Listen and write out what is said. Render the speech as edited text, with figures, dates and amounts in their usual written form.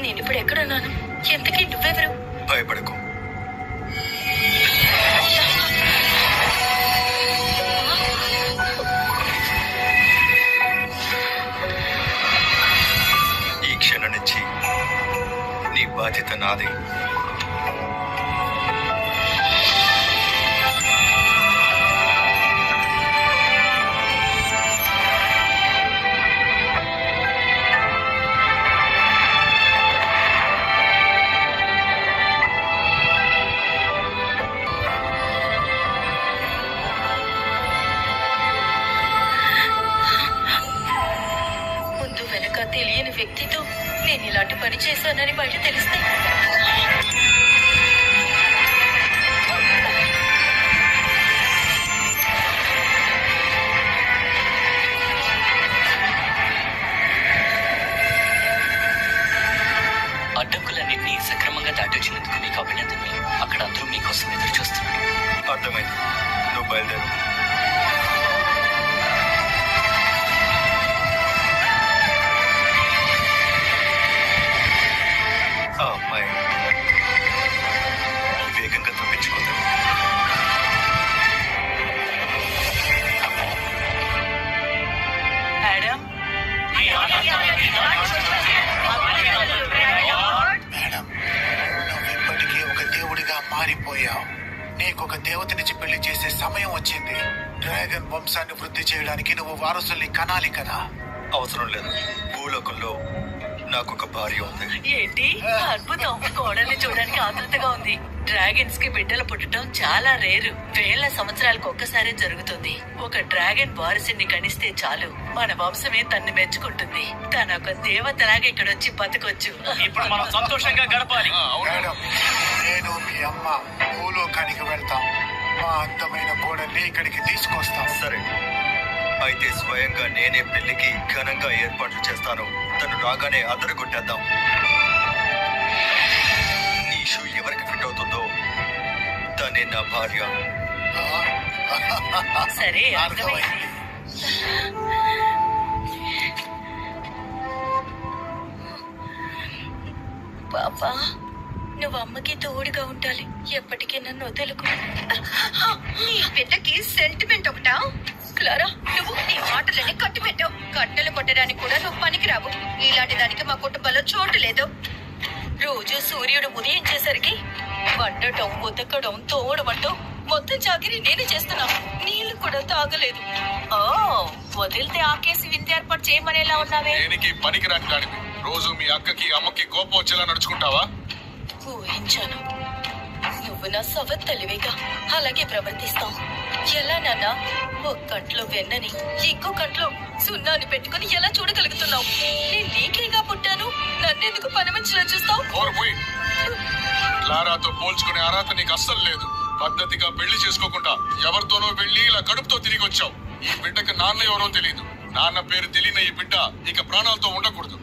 నేను ఇప్పుడు ఎక్కడున్నాను? ఎంతకీ నువ్వెవరు? భయపడకు. ఈ క్షణం నుంచి నీ బాధ్యత నాది. ముందు వెనక తెలియని వ్యక్తితో నేను ఇలాంటి పని చేశానని బయట తెలిస్తే అడ్డంకులన్నింటినీ సక్రమంగా దాటొచ్చినందుకు మీకు అభినందనలు. అక్కడ అందరూ మీకోసం ఎదురు చూస్తున్నారు. అర్థమైంది. నువ్వు బయలుదేరు. ఆ అమ్మాయి వేగంగా తప్పించుకుంది. మేడం మేడం, నువ్వు ఇప్పటికీ ఒక దేవుడిగా మారిపోయావు. నీకొక దేవతనిచ్చి పెళ్లి చేసే సమయం వచ్చింది. డ్రాగన్ వంశాన్ని వృద్ధి చేయడానికి నువ్వు వారసుల్ని కనాలి కదా. అవసరం లేదు. భూలోకంలో నాకు ఒక భార్య ఉంది. ఏంటి అద్భుతం! కోడల్ని చూడడానికి ఆతృతగా ఉంది. డ్రాగన్స్ కి బిడ్డలు పుట్టడం చాలా రేరు. వేల సంవత్సరాలకు ఒక్కసారే జరుగుతుంది. ఒక డ్రాగన్ వారసుని కనిస్తే చాలు మన వంశమే తన్ని మెచ్చుకుంటుంది. తన ఒక దేవతలాగా ఇక్కడ వచ్చి బతకొచ్చు. ఇప్పుడు మనం సంతోషంగా గడపాలి. మేడం, నేను మీ అమ్మ భూలోకానికి వెళ్తాం. మా అందమైన కోడల్ని ఇక్కడికి తీసుకొస్తాం. సరే, అయితే స్వయంగా నేనే పెళ్లికి ఘనంగా ఏర్పాట్లు చేస్తాను. తను రాగానే అదరగొట్టేద్దాం. ఈ షూ ఎవరికి ఫిట్ అవుతుందో తనే నా భార్య. సరే, అర్థమైంది. పాపా, నువ్వు అమ్మకి తోడుగా ఉండాలి. ఎప్పటికీ నన్ను వదలకు. నీ బిడ్డకి సెంటిమెంట్ ఒకటా? క్లారా, నువ్వు నీ మాటలని కట్టిపెట్టావు. కట్టెలు కొట్టడానికి కూడా నువ్వు పనికిరావు. ఇలాంటి దానికి మా కుటుంబంలో చోటు లేదు. రోజు సూర్యుడు ఉదయించేసరికి వండటం, ఉతకడం, తోడమంటూ మొత్తం చాకిరి నేనే చేస్తున్నా. నీళ్లు కూడా తాగలేదు. ఓ, వదిలితే ఆకేసి విందు ఏర్పాటు చేయమనేలా ఉన్నావే. దేనికి పనికిరాని దానివి. రోజు మీ అక్కకి అమ్మకి కోపం వచ్చేలా నడుచుకుంటావా? ఊహించాను. నువ్వు నా సవత్తలివేగా అలాగే ప్రవర్తిస్తావు. ఎలా నాన్న? ఓ కంట్లో వెన్నని ఇంకో కంట్లో సున్నాని పెట్టుకుని ఎలా చూడగలుగుతున్నావు? నేను నీకేగా పుట్టాను. నన్నెందుకు పనిమంచిలా చూస్తావు? కోరుపోయి క్లారాతో పోల్చుకునే అర్హత నీకు అస్సలు లేదు. పద్ధతిగా పెళ్లి చేసుకోకుండా ఎవరితోనో వెళ్ళి ఇలా కడుపుతో తిరిగి వచ్చావు. ఈ బిడ్డకి నాన్న ఎవరో తెలియదు. నాన్న పేరు తెలియని ఈ బిడ్డ ఇక ప్రాణాలతో ఉండకూడదు.